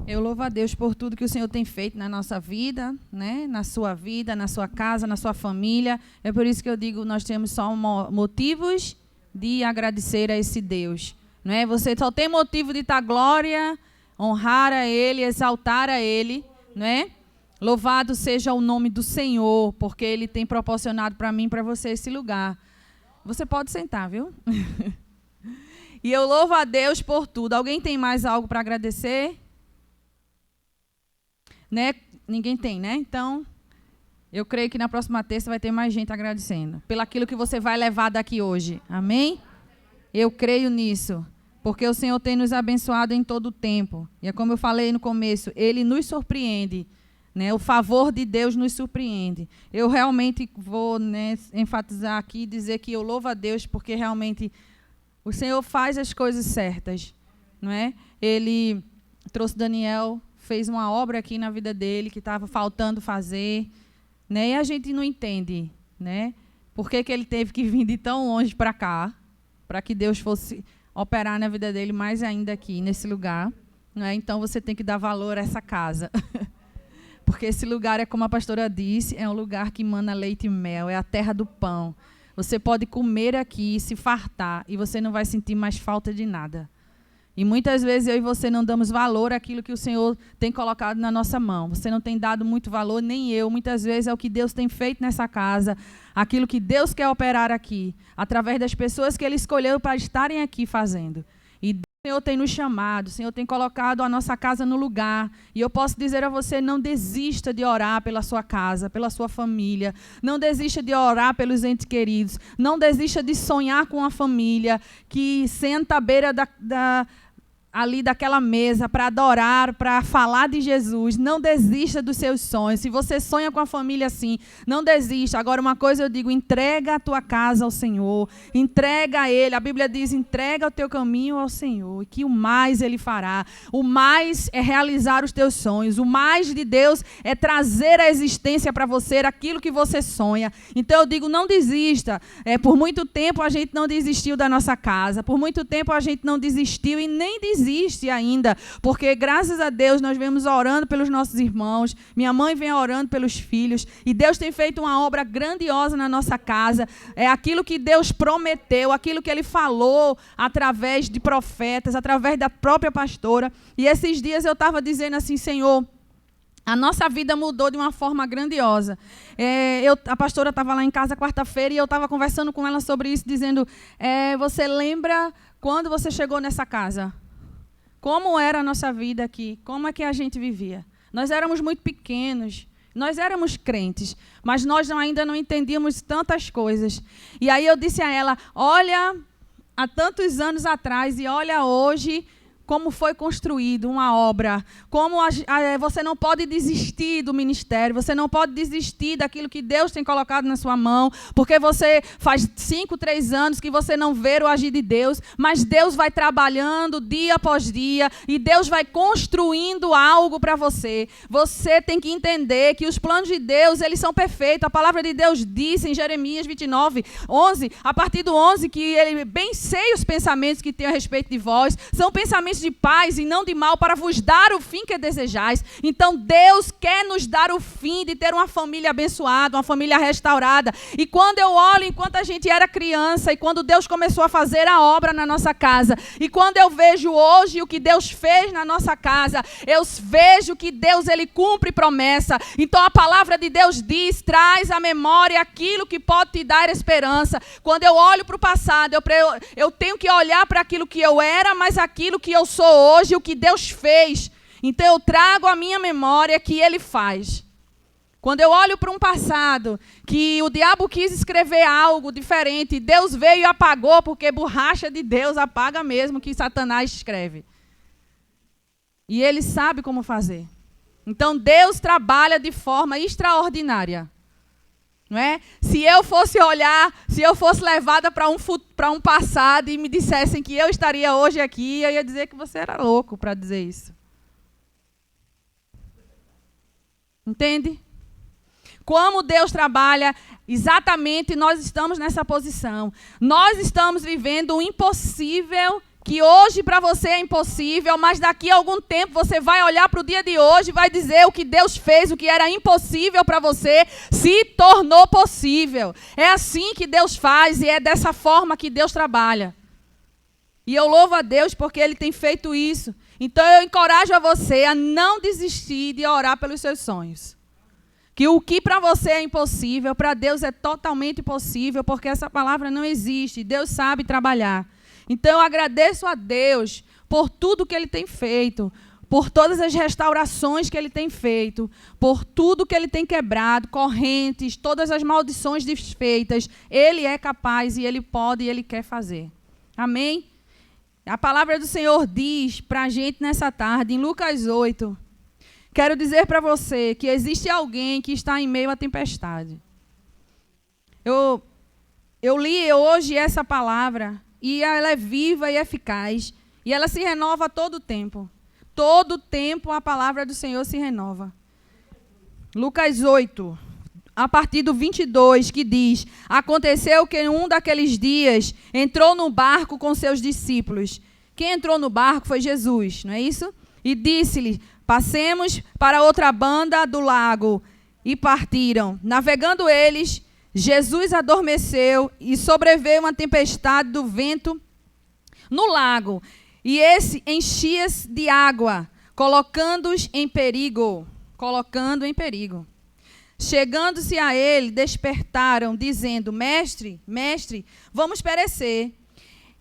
Eu louvo a Deus por tudo que o Senhor tem feito na nossa vida, né? Na sua casa, na sua família. É por isso que eu digo, nós temos só motivos de agradecer a esse Deus. Não é? Você só tem motivo de dar glória, honrar a Ele, exaltar a Ele. Não é? Louvado seja o nome do Senhor, porque Ele tem proporcionado para mim e para você esse lugar. Você pode sentar, viu? E eu louvo a Deus por tudo. Alguém tem mais algo para agradecer? Né? Ninguém tem, né? Então, eu creio que na próxima terça vai ter mais gente agradecendo pelo aquilo que você vai levar daqui hoje. Amém? Eu creio nisso, porque o Senhor tem nos abençoado em todo o tempo. E é como eu falei no começo, Ele nos surpreende, né? O favor de Deus nos surpreende. Eu realmente vou, né, enfatizar aqui e dizer que eu louvo a Deus porque realmente o Senhor faz as coisas certas, não é? Ele trouxe Daniel, fez uma obra aqui na vida dele que estava faltando fazer, né? E a gente não entende, né? Por que ele teve que vir de tão longe para cá, para que Deus fosse operar na vida dele mais ainda aqui, nesse lugar, né? Então você tem que dar valor a essa casa. Porque esse lugar é como a pastora disse, é um lugar que emana leite e mel, é a terra do pão. Você pode comer aqui, se fartar, e você não vai sentir mais falta de nada. E muitas vezes eu e você não damos valor àquilo que o Senhor tem colocado na nossa mão. Você não tem dado muito valor, nem eu. Muitas vezes é o que Deus tem feito nessa casa, aquilo que Deus quer operar aqui, através das pessoas que Ele escolheu para estarem aqui fazendo. E o Senhor tem nos chamado, o Senhor tem colocado a nossa casa no lugar. E eu posso dizer a você, não desista de orar pela sua casa, pela sua família. Não desista de orar pelos entes queridos. Não desista de sonhar com a família que senta à beira ali daquela mesa para adorar, para falar de Jesus. Não desista dos seus sonhos. Se você sonha com a família assim, não desista. Agora, uma coisa eu digo, entrega a tua casa ao Senhor. Entrega a Ele. A Bíblia diz, entrega o teu caminho ao Senhor, e que o mais Ele fará. O mais é realizar os teus sonhos. O mais de Deus é trazer à existência para você aquilo que você sonha. Então eu digo, não desista. Por muito tempo a gente não desistiu da nossa casa. Por muito tempo a gente não desistiu e nem desiste ainda, porque graças a Deus nós vemos orando pelos nossos irmãos, minha mãe vem orando pelos filhos, e Deus tem feito uma obra grandiosa na nossa casa. É aquilo que Deus prometeu, aquilo que Ele falou através de profetas, através da própria pastora. E esses dias eu estava dizendo assim, Senhor, a nossa vida mudou de uma forma grandiosa. A pastora estava lá em casa quarta-feira e eu estava conversando com ela sobre isso, dizendo, você lembra quando você chegou nessa casa? Como era a nossa vida aqui? Como é que a gente vivia? Nós éramos muito pequenos, nós éramos crentes, mas nós ainda não entendíamos tantas coisas. E aí eu disse a ela, olha há tantos anos atrás e olha hoje como foi construído uma obra, como você não pode desistir do ministério, você não pode desistir daquilo que Deus tem colocado na sua mão, porque você faz 5, 3 anos que você não vê o agir de Deus, mas Deus vai trabalhando dia após dia, e Deus vai construindo algo para você. Você tem que entender que os planos de Deus, eles são perfeitos. A palavra de Deus diz em Jeremias 29, 11, a partir do 11, que Ele bem sei os pensamentos que tem a respeito de vós, são pensamentos de paz e não de mal, para vos dar o fim que desejais. Então Deus quer nos dar o fim de ter uma família abençoada, uma família restaurada. E quando eu olho, enquanto a gente era criança, e quando Deus começou a fazer a obra na nossa casa, e quando eu vejo hoje o que Deus fez na nossa casa, eu vejo que Deus, Ele cumpre promessa. Então a palavra de Deus diz, traz à memória aquilo que pode te dar esperança. Quando eu olho para o passado, eu tenho que olhar para aquilo que eu era, mas aquilo que eu sou hoje, o que Deus fez. Então eu trago à minha memória que Ele faz. Quando eu olho para um passado que o diabo quis escrever algo diferente, Deus veio e apagou, porque borracha de Deus apaga mesmo que Satanás escreve. E Ele sabe como fazer. Então Deus trabalha de forma extraordinária. Não é? Se eu fosse olhar, se eu fosse levada para um passado e me dissessem que eu estaria hoje aqui, eu ia dizer que você era louco para dizer isso. Entende? Como Deus trabalha, exatamente nós estamos nessa posição. Nós estamos vivendo o impossível que hoje para você é impossível, mas daqui a algum tempo você vai olhar para o dia de hoje e vai dizer o que Deus fez, o que era impossível para você, se tornou possível. É assim que Deus faz e é dessa forma que Deus trabalha. E eu louvo a Deus porque Ele tem feito isso. Então eu encorajo a você a não desistir de orar pelos seus sonhos. Que o que para você é impossível, para Deus é totalmente possível, porque essa palavra não existe. Deus sabe trabalhar. Então eu agradeço a Deus por tudo que Ele tem feito, por todas as restaurações que Ele tem feito, por tudo que Ele tem quebrado, correntes, todas as maldições desfeitas. Ele é capaz e Ele pode e Ele quer fazer. Amém? A palavra do Senhor diz para a gente nessa tarde, em Lucas 8, quero dizer para você que existe alguém que está em meio à tempestade. Eu li hoje essa palavra e ela é viva e eficaz e ela se renova todo o tempo. Todo o tempo a palavra do Senhor se renova. Lucas 8, a partir do 22, que diz: aconteceu que um daqueles dias entrou no barco com seus discípulos. Quem entrou no barco foi Jesus, não é isso? E disse-lhe: passemos para outra banda do lago. E partiram. Navegando eles, Jesus adormeceu e sobreveio uma tempestade do vento no lago. E esse enchia-se de água, colocando-os em perigo. Colocando em perigo. Chegando-se a ele, despertaram, dizendo: Mestre, mestre, vamos perecer.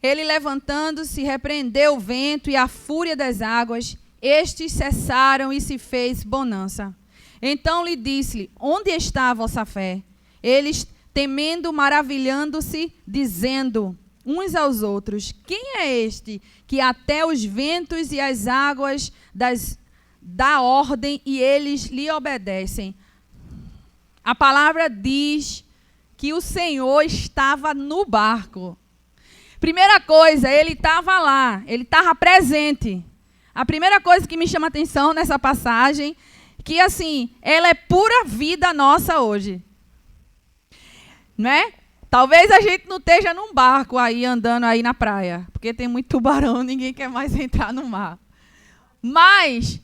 Ele, levantando-se, repreendeu o vento e a fúria das águas. Estes cessaram e se fez bonança. Então lhe disse-lhe: onde está a vossa fé? Eles, temendo, maravilhando-se, dizendo uns aos outros: quem é este que até os ventos e as águas dá ordem e eles lhe obedecem? A palavra diz que o Senhor estava no barco. Primeira coisa, Ele estava lá, Ele estava presente. A primeira coisa que me chama a atenção nessa passagem, que assim, ela é pura vida nossa hoje. Não é? Talvez a gente não esteja num barco aí, andando aí na praia, porque tem muito tubarão, ninguém quer mais entrar no mar. Mas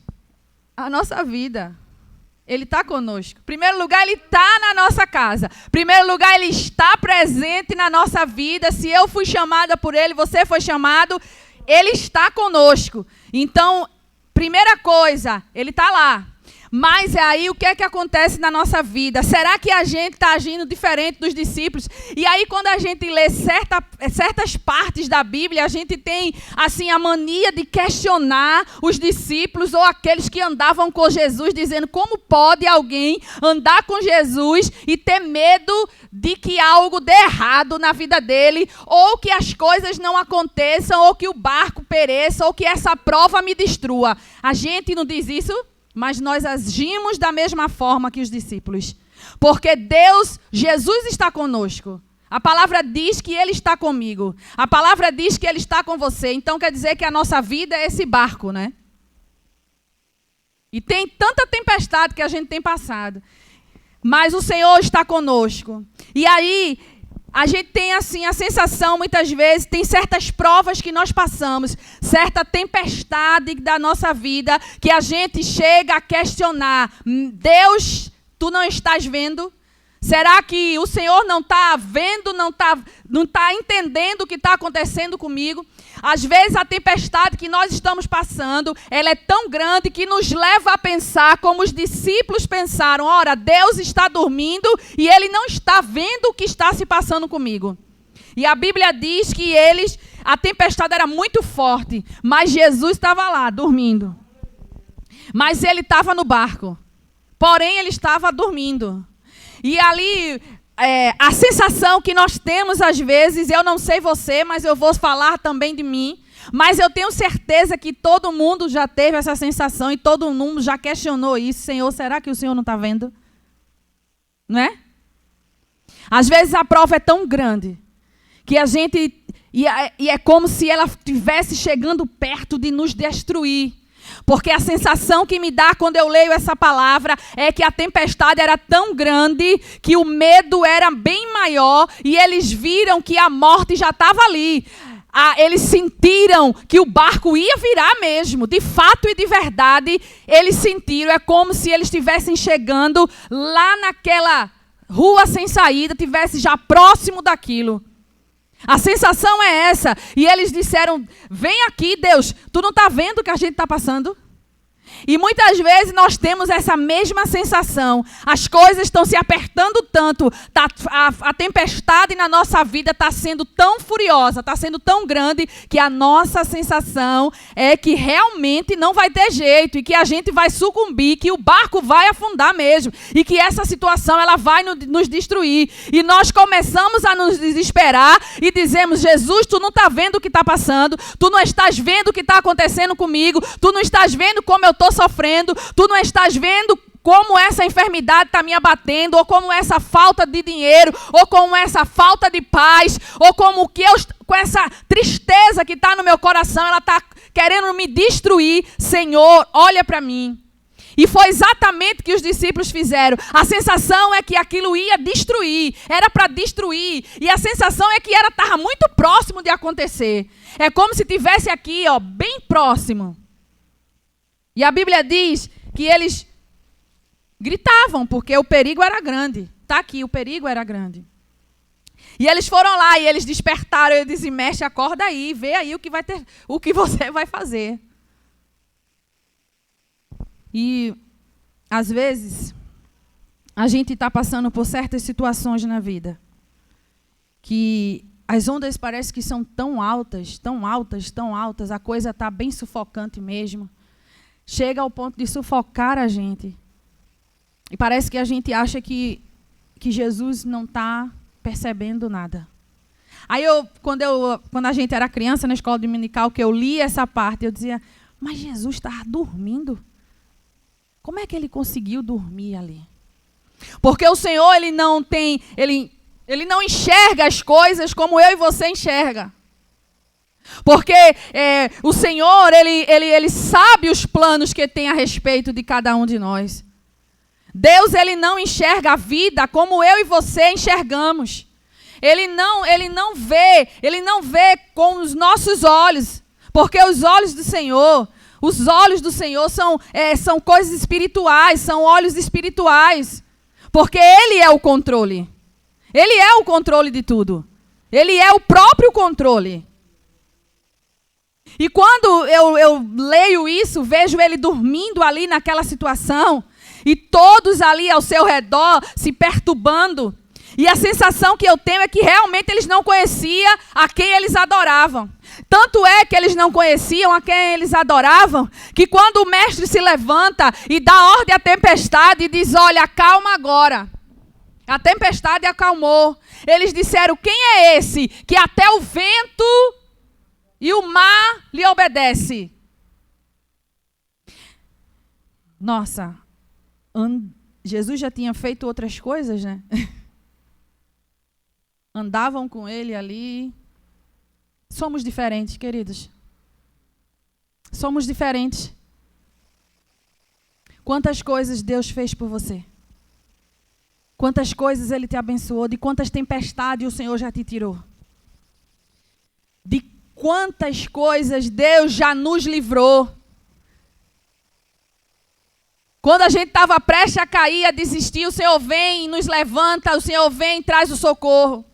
a nossa vida, Ele está conosco. Em primeiro lugar, Ele está na nossa casa. Em primeiro lugar, Ele está presente na nossa vida. Se eu fui chamada por Ele, você foi chamado, Ele está conosco. Então, primeira coisa, Ele está lá. Mas aí o que é que acontece na nossa vida? Será que a gente está agindo diferente dos discípulos? E aí quando a gente lê certas partes da Bíblia, a gente tem assim a mania de questionar os discípulos ou aqueles que andavam com Jesus, dizendo: como pode alguém andar com Jesus e ter medo de que algo dê errado na vida dele, ou que as coisas não aconteçam, ou que o barco pereça, ou que essa prova me destrua? A gente não diz isso? Mas nós agimos da mesma forma que os discípulos. Porque Jesus está conosco. A palavra diz que Ele está comigo. A palavra diz que Ele está com você. Então quer dizer que a nossa vida é esse barco, né? E tem tanta tempestade que a gente tem passado. Mas o Senhor está conosco. E aí a gente tem assim a sensação, muitas vezes, tem certas provas que nós passamos, certa tempestade da nossa vida, que a gente chega a questionar: Deus, Tu não estás vendo? Será que o Senhor não está vendo, não está entendendo o que está acontecendo comigo? Às vezes a tempestade que nós estamos passando, ela é tão grande que nos leva a pensar como os discípulos pensaram: ora, Deus está dormindo e Ele não está vendo o que está se passando comigo. E a Bíblia diz que a tempestade era muito forte, mas Jesus estava lá, dormindo. Mas Ele estava no barco, porém Ele estava dormindo. E ali, a sensação que nós temos às vezes, eu não sei você, mas eu vou falar também de mim, mas eu tenho certeza que todo mundo já teve essa sensação e todo mundo já questionou isso: Senhor, será que o Senhor não está vendo? Não é? Às vezes a prova é tão grande que a gente, e é como se ela estivesse chegando perto de nos destruir. Porque a sensação que me dá quando eu leio essa palavra é que a tempestade era tão grande que o medo era bem maior e eles viram que a morte já estava ali. eles sentiram que o barco ia virar mesmo. De fato e de verdade, eles sentiram. É como se eles estivessem chegando lá naquela rua sem saída, estivesse já próximo daquilo. A sensação é essa. E eles disseram, vem aqui, Deus, tu não está vendo o que a gente está passando? E muitas vezes nós temos essa mesma sensação. As coisas estão se apertando tanto. A tempestade na nossa vida está sendo tão furiosa, está sendo tão grande, que a nossa sensação é que realmente não vai ter jeito. E que a gente vai sucumbir, que o barco vai afundar mesmo. E que essa situação ela vai nos destruir. E nós começamos a nos desesperar e dizemos, Jesus, tu não está vendo o que está passando. Tu não estás vendo o que está acontecendo comigo. Tu não estás vendo como eu estou sofrendo, tu não estás vendo como essa enfermidade está me abatendo, ou como essa falta de dinheiro, ou como essa falta de paz, ou como com essa tristeza que está no meu coração, ela está querendo me destruir. Senhor, olha para mim. E foi exatamente o que os discípulos fizeram. A sensação é que aquilo ia destruir, era para destruir, e a sensação é que estava muito próximo de acontecer. É como se tivesse aqui, bem próximo. E a Bíblia diz que eles gritavam, porque o perigo era grande. Está aqui, o perigo era grande. E eles foram lá e eles despertaram. Eu disse, mestre, acorda aí, vê aí o que você vai fazer. E, às vezes, a gente está passando por certas situações na vida, que as ondas parecem que são tão altas, tão altas, tão altas, a coisa está bem sufocante mesmo. Chega ao ponto de sufocar a gente. E parece que a gente acha que Jesus não está percebendo nada. Aí quando a gente era criança na escola dominical, que eu li essa parte, eu dizia, mas Jesus estava dormindo. Como é que ele conseguiu dormir ali? Porque o Senhor, ele não enxerga as coisas como eu e você enxerga. Porque o Senhor, ele sabe os planos que tem a respeito de cada um de nós. Deus, ele não enxerga a vida como eu e você enxergamos. Ele não vê com os nossos olhos. Porque os olhos do Senhor são coisas espirituais, são olhos espirituais. Porque Ele é o controle. Ele é o controle de tudo. Ele é o próprio controle. E quando eu leio isso, vejo ele dormindo ali naquela situação, e todos ali ao seu redor se perturbando. E a sensação que eu tenho é que realmente eles não conheciam a quem eles adoravam. Tanto é que eles não conheciam a quem eles adoravam, que quando o mestre se levanta e dá ordem à tempestade e diz, olha, acalma agora. A tempestade acalmou. Eles disseram, quem é esse que até o vento e o mar lhe obedece? Nossa, Jesus já tinha feito outras coisas, né? Andavam com ele ali. Somos diferentes, queridos. Somos diferentes. Quantas coisas Deus fez por você? Quantas coisas Ele te abençoou? De quantas tempestades o Senhor já te tirou? De quantas coisas Deus já nos livrou? Quando a gente estava prestes a cair, a desistir, o Senhor vem e nos levanta, o Senhor vem e traz o socorro.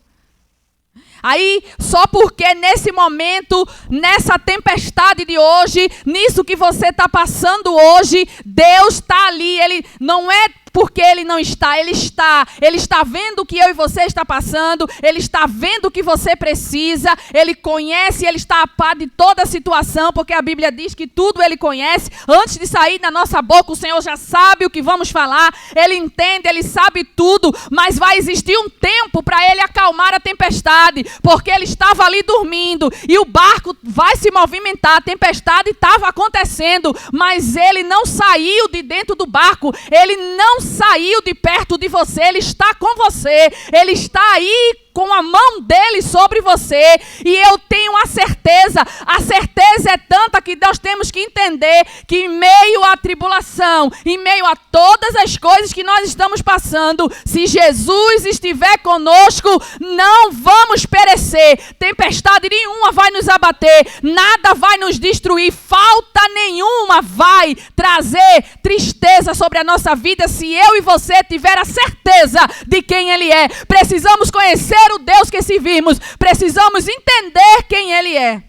Aí, só porque nesse momento, nessa tempestade de hoje, nisso que você está passando hoje, Deus está ali. Ele não é porque Ele não está, Ele está. Ele está vendo o que eu e você está passando, Ele está vendo o que você precisa, Ele conhece, Ele está a par de toda a situação, porque a Bíblia diz que tudo Ele conhece. Antes de sair da nossa boca, o Senhor já sabe o que vamos falar, Ele entende, Ele sabe tudo, mas vai existir um tempo para Ele acalmar a tempestade, porque Ele estava ali dormindo, e o barco vai se movimentar, a tempestade estava acontecendo, mas Ele não saiu de dentro do barco, Ele não saiu de perto de você, Ele está com você, Ele está aí com a mão dele sobre você, e eu tenho a certeza é tanta que nós temos que entender que em meio à tribulação, em meio a todas as coisas que nós estamos passando, se Jesus estiver conosco, não vamos perecer. Tempestade nenhuma vai nos abater, nada vai nos destruir, falta nenhuma vai trazer tristeza sobre a nossa vida se eu e você tiver a certeza de quem Ele é. Precisamos conhecer o Deus que servimos, precisamos entender quem Ele é.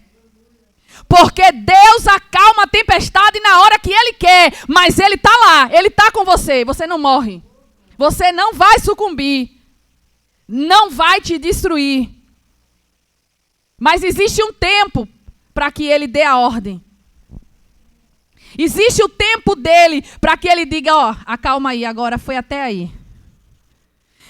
Porque Deus acalma a tempestade na hora que Ele quer, mas Ele está lá, Ele está com você, você não morre. Você não vai sucumbir, não vai te destruir. Mas existe um tempo para que Ele dê a ordem. Existe o tempo dele para que Ele diga, ó, acalma aí, agora foi até aí.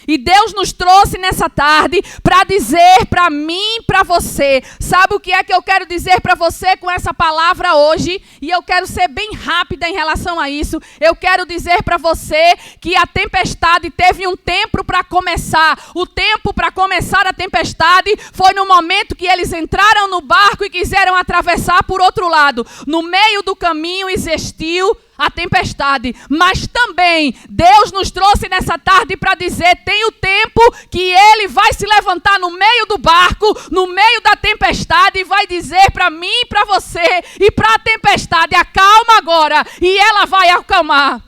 E Deus nos trouxe nessa tarde para dizer para mim e para você. Sabe o que é que eu quero dizer para você com essa palavra hoje? E eu quero ser bem rápida em relação a isso. Eu quero dizer para você que a tempestade teve um tempo para começar. O tempo para começar a tempestade foi no momento que eles entraram no barco e quiseram atravessar por outro lado. No meio do caminho existiu a tempestade, mas também Deus nos trouxe nessa tarde para dizer, tem o tempo que Ele vai se levantar no meio do barco, no meio da tempestade e vai dizer para mim e para você e para a tempestade, acalma agora, e ela vai acalmar.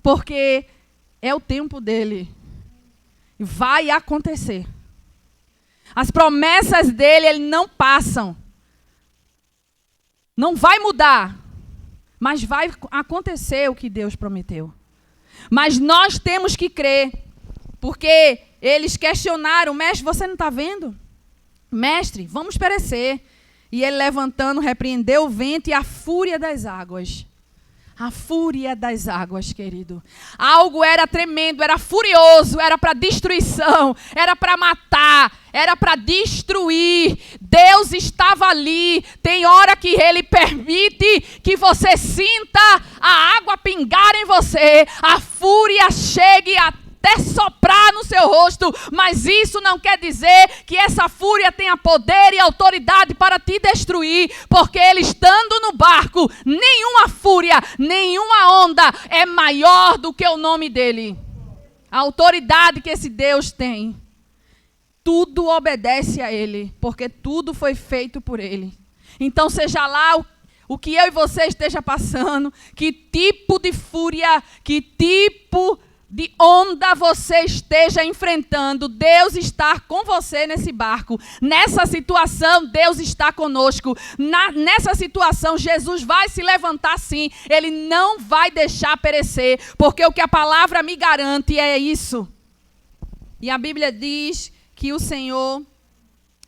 Porque é o tempo dele. Vai acontecer. As promessas dele, ele não passam. Não vai mudar. Mas vai acontecer o que Deus prometeu. Mas nós temos que crer. Porque eles questionaram, mestre, você não está vendo? Mestre, vamos perecer. E ele levantando, repreendeu o vento e a fúria das águas. A fúria das águas, querido. Algo era tremendo, era furioso, era para destruição, era para matar, era para destruir. Deus estava ali. Tem hora que Ele permite que você sinta a água pingar em você, a fúria chegue até soprar no seu rosto, mas isso não quer dizer que essa fúria tenha poder e autoridade para te destruir, porque ele estando no barco, nenhuma fúria, nenhuma onda é maior do que o nome dele. A autoridade que esse Deus tem, tudo obedece a ele, porque tudo foi feito por ele. Então seja lá o que eu e você esteja passando, que tipo de fúria, que tipo de onda você esteja enfrentando, Deus está com você nesse barco. Nessa situação, Deus está conosco. Nessa situação, Jesus vai se levantar sim. Ele não vai deixar perecer, porque o que a palavra me garante é isso. E a Bíblia diz que o Senhor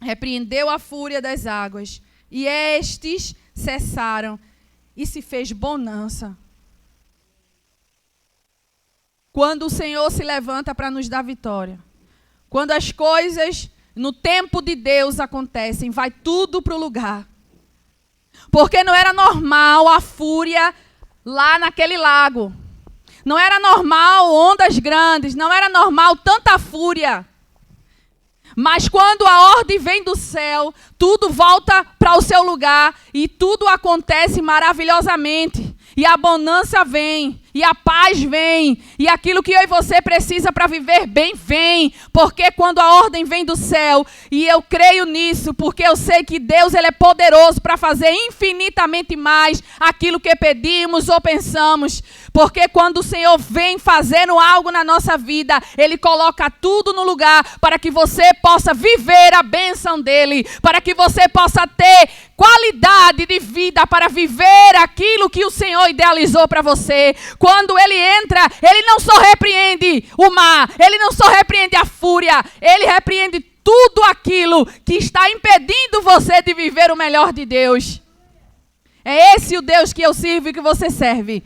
repreendeu a fúria das águas, e estes cessaram, e se fez bonança. Quando o Senhor se levanta para nos dar vitória, quando as coisas no tempo de Deus acontecem, vai tudo para o lugar. Porque não era normal a fúria lá naquele lago. Não era normal ondas grandes, não era normal tanta fúria. Mas quando a ordem vem do céu, tudo volta para o seu lugar e tudo acontece maravilhosamente. E a bonança vem, e a paz vem, e aquilo que eu e você precisa para viver bem vem, porque quando a ordem vem do céu, e eu creio nisso, porque eu sei que Deus ele é poderoso para fazer infinitamente mais aquilo que pedimos ou pensamos, porque quando o Senhor vem fazendo algo na nossa vida, Ele coloca tudo no lugar para que você possa viver a bênção dEle, para que você possa ter qualidade de vida para viver aquilo que o Senhor idealizou para você. Quando Ele entra, Ele não só repreende o mar, Ele não só repreende a fúria, Ele repreende tudo aquilo que está impedindo você de viver o melhor de Deus. É esse o Deus que eu sirvo e que você serve.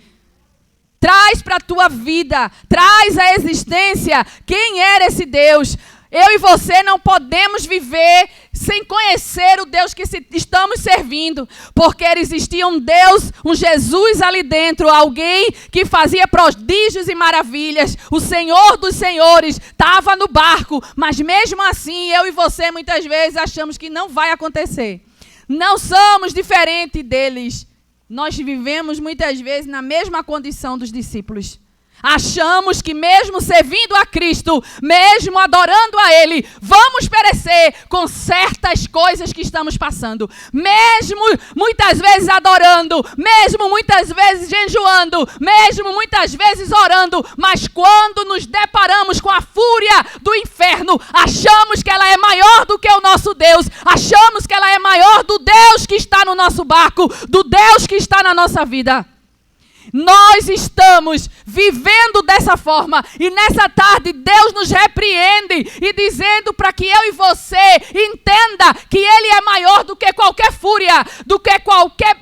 Traz para a tua vida, traz a existência quem era esse Deus. Eu e você não podemos viver sem conhecer o Deus que estamos servindo, porque existia um Deus, um Jesus ali dentro, alguém que fazia prodígios e maravilhas. O Senhor dos Senhores estava no barco, mas mesmo assim eu e você muitas vezes achamos que não vai acontecer. não somos diferentes deles. Nós vivemos muitas vezes na mesma condição dos discípulos. Achamos que mesmo servindo a Cristo, mesmo adorando a Ele, vamos perecer com certas coisas que estamos passando. Mesmo muitas vezes adorando, mesmo muitas vezes jejuando, mesmo muitas vezes orando, mas quando nos deparamos com a fúria do inferno, achamos que ela é maior do que o nosso Deus, achamos que ela é maior do Deus que está no nosso barco, do Deus que está na nossa vida. Nós estamos vivendo dessa forma e nessa tarde Deus nos repreende e dizendo para que eu e você entenda que Ele é maior do que qualquer fúria, do que qualquer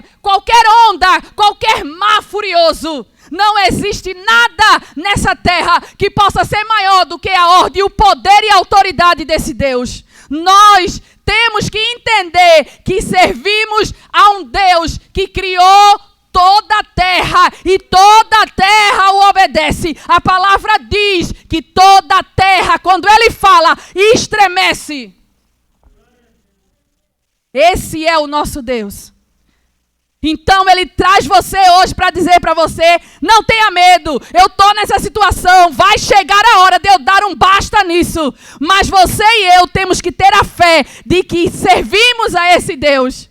onda, qualquer mar furioso. Não existe nada nessa terra que possa ser maior do que a ordem, o poder e a autoridade desse Deus. Nós temos que entender que servimos a um Deus que criou toda a terra e toda a terra o obedece. A palavra diz que toda a terra, quando Ele fala, estremece. Esse é o nosso Deus. Então Ele traz você hoje para dizer para você, não tenha medo, eu estou nessa situação, vai chegar a hora de eu dar um basta nisso. Mas você e eu temos que ter a fé de que servimos a esse Deus.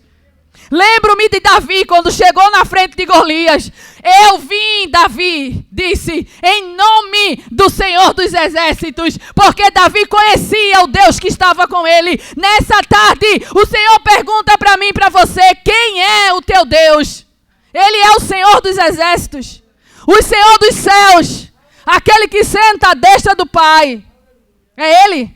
Lembro-me de Davi, quando chegou na frente de Golias. Eu vim, Davi, disse, em nome do Senhor dos Exércitos, porque Davi conhecia o Deus que estava com ele. Nessa tarde, o Senhor pergunta para mim e para você, quem é o teu Deus? Ele é o Senhor dos Exércitos, o Senhor dos céus, aquele que senta à destra do Pai. É Ele.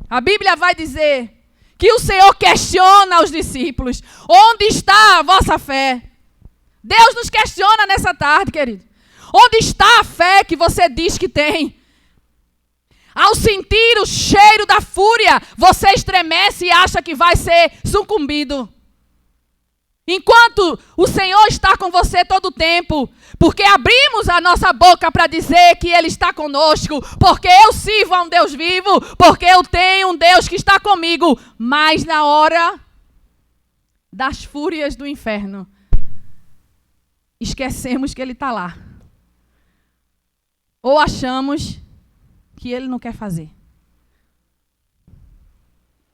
A Bíblia vai dizer que o Senhor questiona os discípulos. Onde está a vossa fé? Deus nos questiona nessa tarde, querido. Onde está a fé que você diz que tem? Ao sentir o cheiro da fúria, você estremece e acha que vai ser sucumbido. Enquanto o Senhor está com você todo o tempo, porque abrimos a nossa boca para dizer que Ele está conosco, porque eu sirvo a um Deus vivo, porque eu tenho um Deus que está comigo, mas na hora das fúrias do inferno, esquecemos que Ele está lá. Ou achamos que Ele não quer fazer.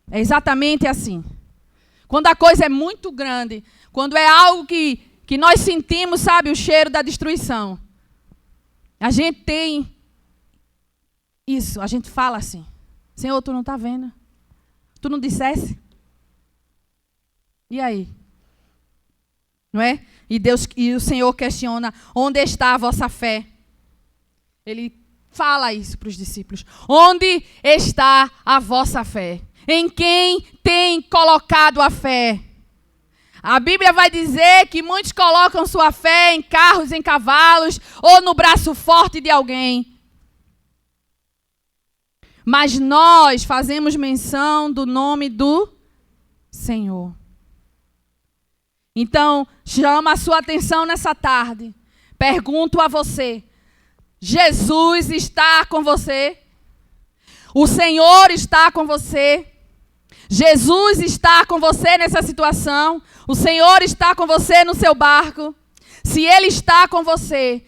É exatamente assim. Quando a coisa é muito grande, quando é algo que nós sentimos, sabe, o cheiro da destruição. A gente tem isso, a gente fala assim, Senhor, tu não está vendo? Tu não dissesse? E aí? Não é? E o Senhor questiona, onde está a vossa fé? Ele fala isso para os discípulos. Onde está a vossa fé? Em quem tem colocado a fé? A Bíblia vai dizer que muitos colocam sua fé em carros, em cavalos, ou no braço forte de alguém. Mas nós fazemos menção do nome do Senhor. Então, chama a sua atenção nessa tarde. Pergunto a você, Jesus está com você? O Senhor está com você? Jesus está com você nessa situação? O Senhor está com você no seu barco? Se Ele está com você,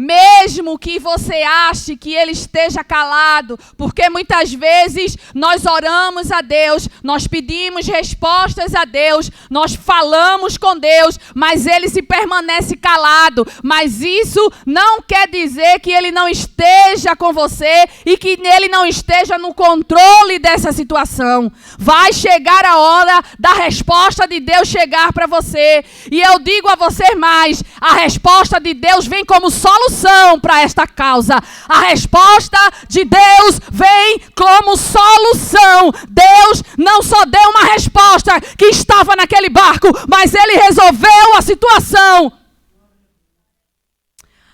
mesmo que você ache que Ele esteja calado, porque muitas vezes nós oramos a Deus, nós pedimos respostas a Deus, nós falamos com Deus, mas Ele se permanece calado. Mas isso não quer dizer que Ele não esteja com você e que Ele não esteja no controle dessa situação. Vai chegar a hora da resposta de Deus chegar para você. E eu digo a você mais, a resposta de Deus vem como solução para esta causa. A resposta de Deus vem como solução. Deus não só deu uma resposta que estava naquele barco, mas Ele resolveu a situação.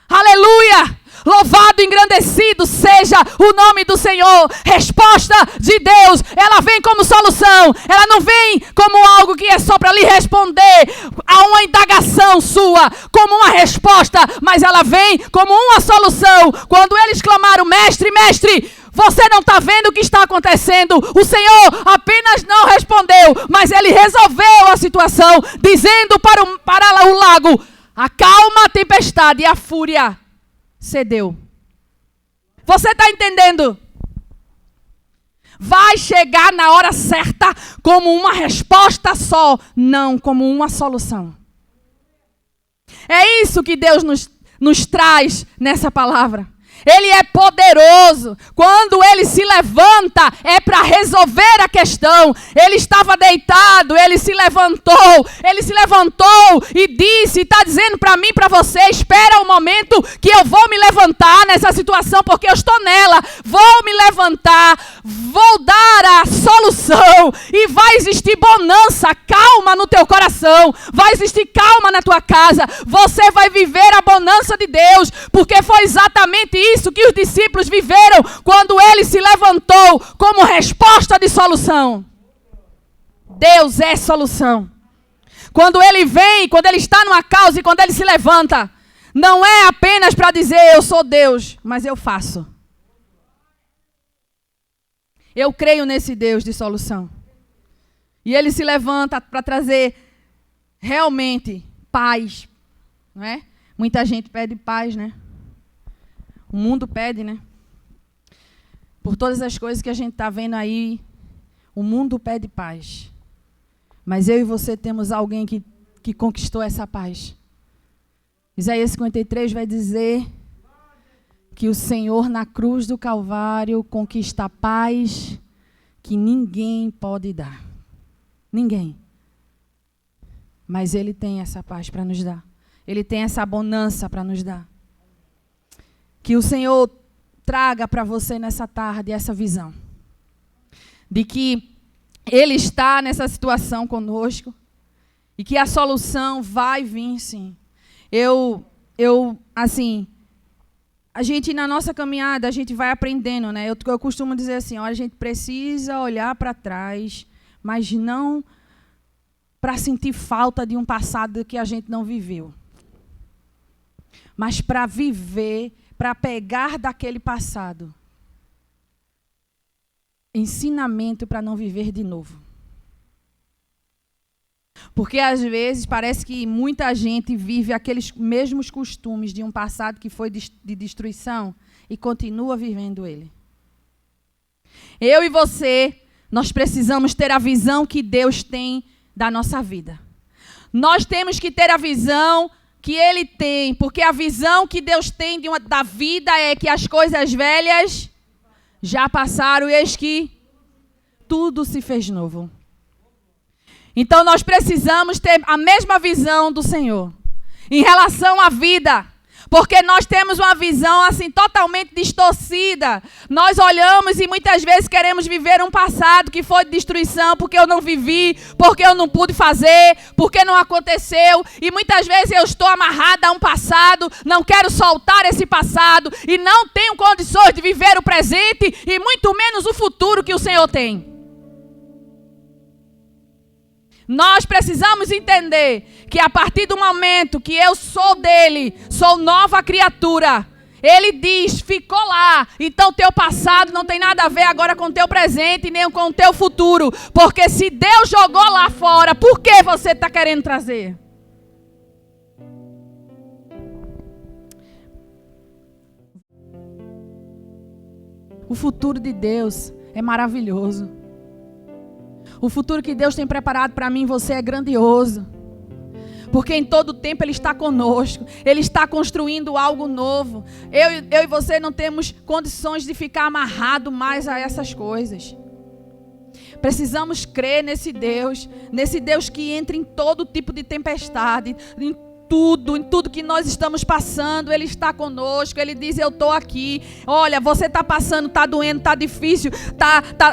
Aleluia! Louvado e engrandecido seja o nome do Senhor. Resposta de Deus, ela vem como solução. Ela não vem como algo que é só para lhe responder a uma indagação sua, como uma resposta, mas ela vem como uma solução. Quando eles clamaram, mestre, mestre, Você não está vendo o que está acontecendo. O Senhor apenas não respondeu, mas Ele resolveu a situação, dizendo para o lago: acalma a tempestade, e a fúria cedeu. Você está entendendo? Vai chegar na hora certa como uma resposta só, não como uma solução. É isso que Deus nos traz nessa palavra. Ele é poderoso. Quando Ele se levanta, é para resolver a questão. Ele estava deitado, Ele se levantou e disse, está dizendo para mim, para você: espera um momento que eu vou me levantar nessa situação, porque eu estou nela. Vou me levantar, vou dar a solução e vai existir bonança, calma no teu coração, vai existir calma na tua casa. Você vai viver a bonança de Deus, porque foi exatamente isso que os discípulos viveram quando Ele se levantou como resposta de solução. Deus é solução. Quando Ele vem, quando Ele está numa causa e quando Ele se levanta, não é apenas para dizer eu sou Deus, mas eu faço. Eu creio nesse Deus de solução. E Ele se levanta para trazer realmente paz, não é? Muita gente pede paz, né? O mundo pede, né? Por todas as coisas que a gente está vendo aí, o mundo pede paz. Mas eu e você temos alguém que conquistou essa paz. Isaías 53 vai dizer que o Senhor na cruz do Calvário conquista a paz que ninguém pode dar. Ninguém. Mas Ele tem essa paz para nos dar. Ele tem essa bonança para nos dar. Que o Senhor traga para você nessa tarde essa visão. De que Ele está nessa situação conosco. E que a solução vai vir, sim. Assim, a gente na nossa caminhada, a gente vai aprendendo, né? Eu costumo dizer assim, olha, a gente precisa olhar para trás, mas não para sentir falta de um passado que a gente não viveu. Mas para viver, para pegar daquele passado ensinamento para não viver de novo. Porque às vezes parece que muita gente vive aqueles mesmos costumes de um passado que foi de destruição e continua vivendo ele. Eu e você, nós precisamos ter a visão que Deus tem da nossa vida. Nós temos que ter a visão que Ele tem, porque a visão que Deus tem da vida é que as coisas velhas já passaram e eis que tudo se fez novo. Então nós precisamos ter a mesma visão do Senhor em relação à vida, porque nós temos uma visão assim totalmente distorcida. Nós olhamos e muitas vezes queremos viver um passado que foi de destruição, porque eu não vivi, porque eu não pude fazer, porque não aconteceu. E muitas vezes eu estou amarrada a um passado, não quero soltar esse passado e não tenho condições de viver o presente e muito menos o futuro que o Senhor tem. Nós precisamos entender que a partir do momento que eu sou dele, sou nova criatura, ele diz, ficou lá, então teu passado não tem nada a ver agora com teu presente, nem com o teu futuro, porque se Deus jogou lá fora, por que você está querendo trazer? O futuro de Deus é maravilhoso. O futuro que Deus tem preparado para mim e você é grandioso. Porque em todo tempo Ele está conosco. Ele está construindo algo novo. Eu e você não temos condições de ficar amarrado mais a essas coisas. Precisamos crer nesse Deus que entra em todo tipo de tempestade, em tudo que nós estamos passando, Ele está conosco. Ele diz, eu estou aqui. Olha, você está passando, está doendo, está difícil,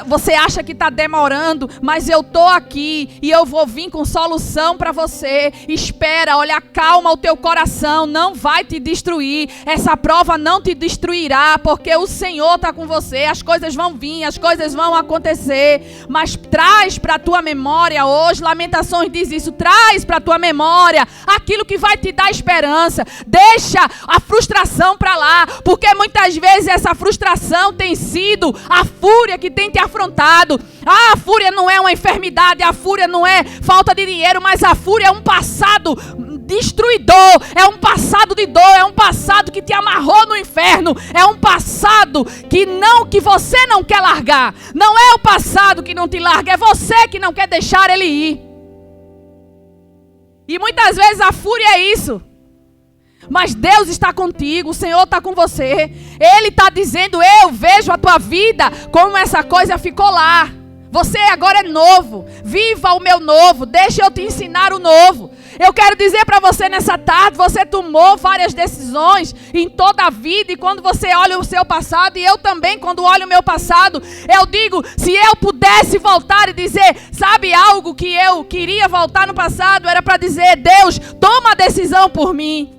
você acha que está demorando, mas eu estou aqui e eu vou vir com solução para você. Espera, olha, calma o teu coração, não vai te destruir, essa prova não te destruirá, porque o Senhor está com você. As coisas vão vir, as coisas vão acontecer, mas traz para a tua memória hoje, Lamentações diz isso, traz para a tua memória aquilo que vai te dar esperança. Deixa a frustração para lá, porque muitas vezes essa frustração tem sido a fúria que tem te afrontado. A fúria não é uma enfermidade, a fúria não é falta de dinheiro, mas a fúria é um passado destruidor, é um passado de dor, é um passado que te amarrou no inferno, é um passado que você não quer largar. Não é o passado que não te larga, é você que não quer deixar ele ir. E muitas vezes a fúria é isso. Mas Deus está contigo, o Senhor está com você. Ele está dizendo: eu vejo a tua vida como essa coisa ficou lá. Você agora é novo. Viva o meu novo. Deixa eu te ensinar o novo. Eu quero dizer para você nessa tarde, você tomou várias decisões em toda a vida. E quando você olha o seu passado, e eu também quando olho o meu passado, eu digo, se eu pudesse voltar e dizer, sabe algo que eu queria voltar no passado, era para dizer: Deus, toma a decisão por mim.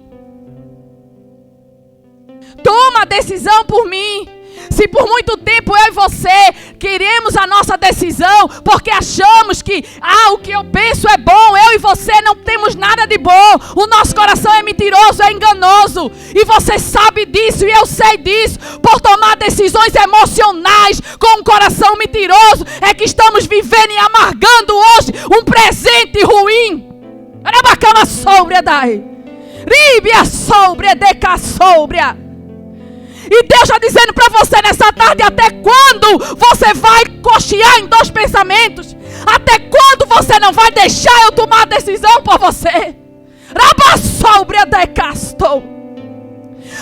Toma a decisão por mim. Se por muito tempo eu e você queremos a nossa decisão, porque achamos que o que eu penso é bom, eu e você não temos nada de bom, o nosso coração é mentiroso, é enganoso, e você sabe disso, e eu sei disso. Por tomar decisões emocionais com um coração mentiroso, é que estamos vivendo e amargando hoje um presente ruim. Arabacama sóbria dai, ríbia sóbria deca sóbria. E Deus está dizendo para você nessa tarde: até quando você vai cochear em dois pensamentos? Até quando você não vai deixar eu tomar a decisão por você?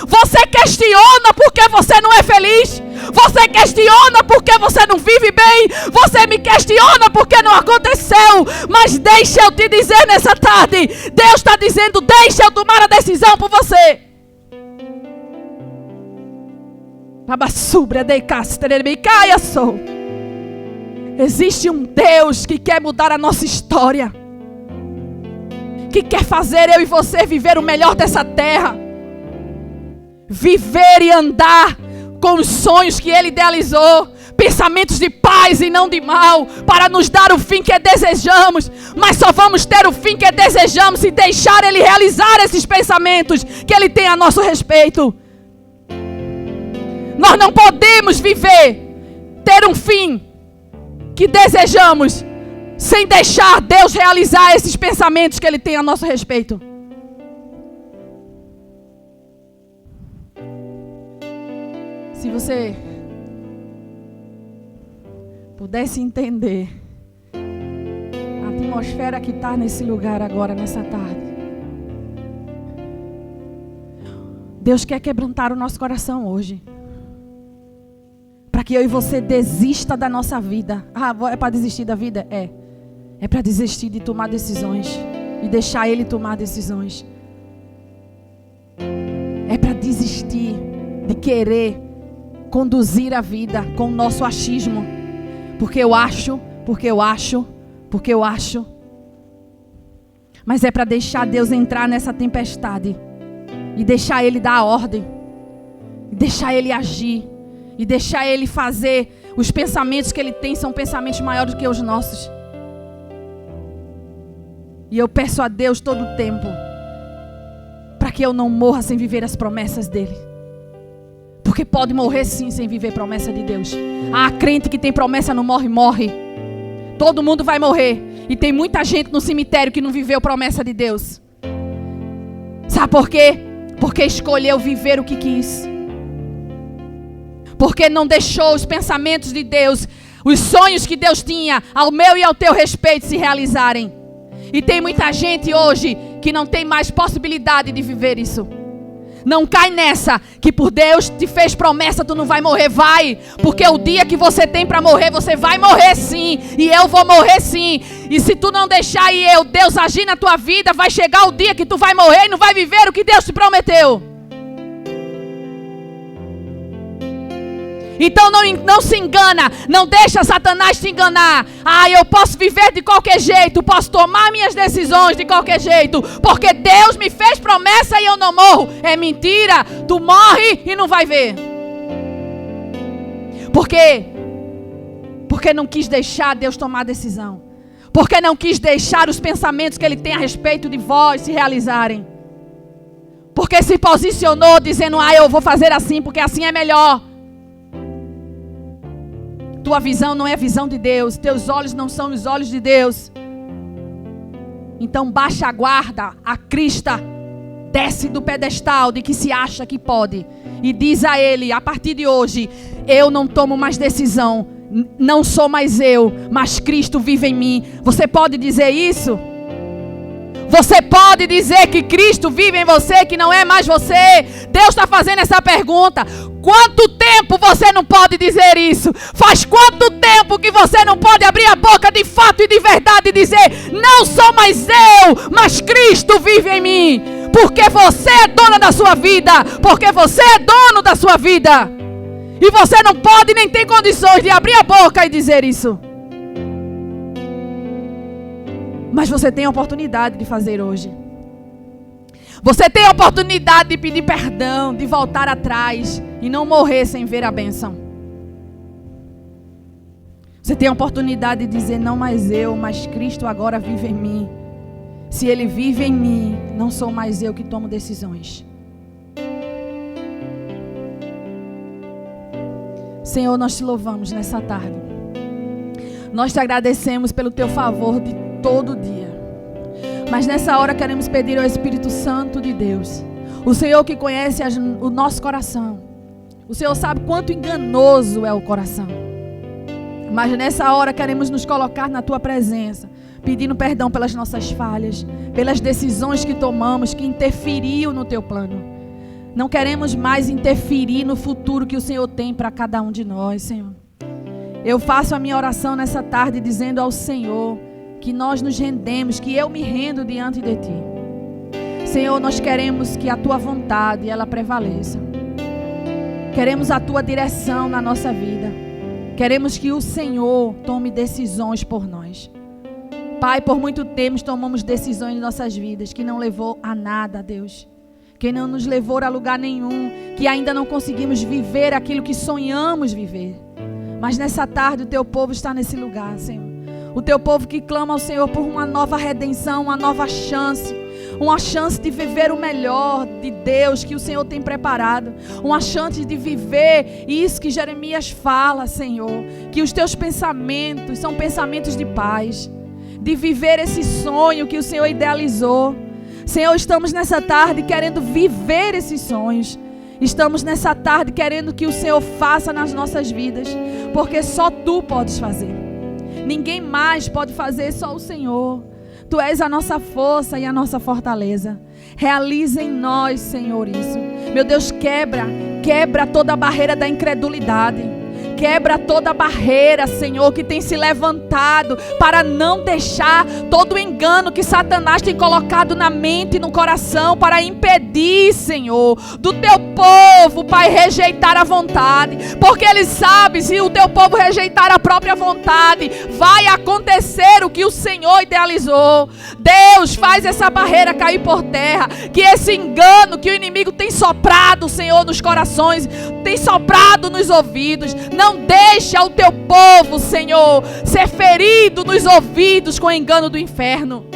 Você questiona porque você não é feliz. Você questiona porque você não vive bem. Você me questiona porque não aconteceu. Mas deixa eu te dizer nessa tarde, Deus está dizendo: deixa eu tomar a decisão por você. Existe um Deus que quer mudar a nossa história, que quer fazer eu e você viver o melhor dessa terra, viver e andar com os sonhos que Ele idealizou, pensamentos de paz e não de mal, para nos dar o fim que desejamos. Mas só vamos ter o fim que desejamos se deixar Ele realizar esses pensamentos que Ele tem a nosso respeito. Nós não podemos ter um fim que desejamos sem deixar Deus realizar esses pensamentos que Ele tem a nosso respeito. Se você pudesse entender a atmosfera que está nesse lugar agora, nessa tarde. Deus quer quebrantar o nosso coração hoje, para que eu e você desista da nossa vida. É para desistir da vida? É para desistir de tomar decisões e deixar Ele tomar decisões. É para desistir de querer conduzir a vida com o nosso achismo. Porque eu acho. Mas é para deixar Deus entrar nessa tempestade e deixar Ele dar a ordem, e deixar Ele agir, e deixar Ele fazer. Os pensamentos que Ele tem são pensamentos maiores do que os nossos. E eu peço a Deus todo o tempo para que eu não morra sem viver as promessas dEle. Porque pode morrer sim sem viver promessa de Deus. Crente que tem promessa não morre. Todo mundo vai morrer. E tem muita gente no cemitério que não viveu promessa de Deus. Sabe por quê? Porque escolheu viver o que quis. Porque não deixou os pensamentos de Deus, os sonhos que Deus tinha ao meu e ao teu respeito se realizarem. E tem muita gente hoje que não tem mais possibilidade de viver isso. Não cai nessa, que por Deus te fez promessa, tu não vai morrer. Vai, porque o dia que você tem para morrer, você vai morrer sim, e eu vou morrer sim. E se tu não deixar Deus agir na tua vida, vai chegar o dia que tu vai morrer e não vai viver o que Deus te prometeu. Então não se engana, não deixa Satanás te enganar. Eu posso viver de qualquer jeito, posso tomar minhas decisões de qualquer jeito, porque Deus me fez promessa e eu não morro. É mentira, tu morre e não vai ver. Por quê? Porque não quis deixar Deus tomar a decisão. Porque não quis deixar os pensamentos que ele tem a respeito de vós se realizarem. Porque se posicionou dizendo, eu vou fazer assim, porque assim é melhor. Tua visão não é a visão de Deus. Teus olhos não são os olhos de Deus. Então baixa a guarda, a crista, desce do pedestal de que se acha que pode. E diz a ele, a partir de hoje, eu não tomo mais decisão. Não sou mais eu, mas Cristo vive em mim. Você pode dizer isso? Você pode dizer que Cristo vive em você, que não é mais você? Deus está fazendo essa pergunta. Quanto tempo você não pode dizer isso? Faz quanto tempo que você não pode abrir a boca de fato e de verdade e dizer, não sou mais eu, mas Cristo vive em mim. Porque você é dona da sua vida. Porque você é dono da sua vida. E você não pode nem tem condições de abrir a boca e dizer isso. Mas você tem a oportunidade de fazer hoje. Você tem a oportunidade de pedir perdão, de voltar atrás e não morrer sem ver a bênção. Você tem a oportunidade de dizer, não mais eu, mas Cristo agora vive em mim. Se Ele vive em mim, não sou mais eu que tomo decisões. Senhor, nós te louvamos nessa tarde. Nós te agradecemos pelo teu favor de todo dia. Mas nessa hora queremos pedir ao Espírito Santo de Deus, o Senhor que conhece o nosso coração. O Senhor sabe quanto enganoso é o coração. Mas nessa hora queremos nos colocar na tua presença, pedindo perdão pelas nossas falhas, pelas decisões que tomamos, que interferiu no teu plano. Não queremos mais interferir no futuro que o Senhor tem para cada um de nós, Senhor. Eu faço a minha oração nessa tarde dizendo ao Senhor que nós nos rendemos, que eu me rendo diante de Ti. Senhor, nós queremos que a Tua vontade ela prevaleça. Queremos a Tua direção na nossa vida. Queremos que o Senhor tome decisões por nós. Pai, por muito tempo tomamos decisões em nossas vidas que não levou a nada, Deus. Que não nos levou a lugar nenhum, que ainda não conseguimos viver aquilo que sonhamos viver. Mas nessa tarde o teu povo está nesse lugar, Senhor. O teu povo que clama ao Senhor por uma nova redenção, uma nova chance. Uma chance de viver o melhor de Deus que o Senhor tem preparado. Uma chance de viver isso que Jeremias fala, Senhor. Que os teus pensamentos são pensamentos de paz. De viver esse sonho que o Senhor idealizou. Senhor, estamos nessa tarde querendo viver esses sonhos. Estamos nessa tarde querendo que o Senhor faça nas nossas vidas. Porque só Tu podes fazer. Ninguém mais pode fazer, só o Senhor. Tu és a nossa força e a nossa fortaleza. Realiza em nós, Senhor, isso. Meu Deus, quebra toda a barreira da incredulidade. Quebra toda a barreira, Senhor, que tem se levantado para não deixar todo o engano que Satanás tem colocado na mente e no coração para impedir, Senhor, do teu povo, Pai, rejeitar a vontade. Porque Ele sabe, se o teu povo rejeitar a própria vontade, vai acontecer o que o Senhor idealizou. Deus, faz essa barreira cair por terra. Que esse engano que o inimigo tem soprado, Senhor, nos corações, tem soprado nos ouvidos, não deixa o teu povo, Senhor, ser ferido nos ouvidos com o engano do inferno.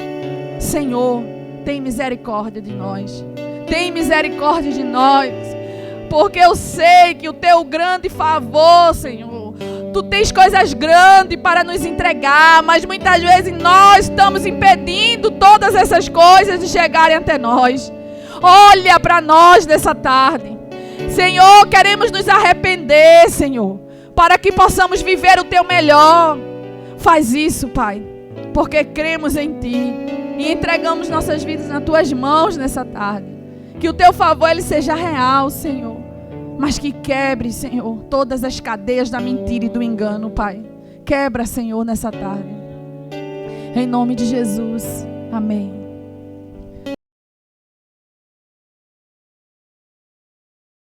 Senhor, tem misericórdia de nós. Tem misericórdia de nós. Porque eu sei que o teu grande favor, Senhor, Tu tens coisas grandes para nos entregar, mas muitas vezes nós estamos impedindo todas essas coisas de chegarem até nós. Olha para nós nessa tarde. Senhor, queremos nos arrepender, Senhor, para que possamos viver o Teu melhor. Faz isso, Pai, porque cremos em Ti e entregamos nossas vidas nas Tuas mãos nessa tarde. Que o Teu favor ele seja real, Senhor, mas que quebre, Senhor, todas as cadeias da mentira e do engano, Pai. Quebra, Senhor, nessa tarde. Em nome de Jesus. Amém.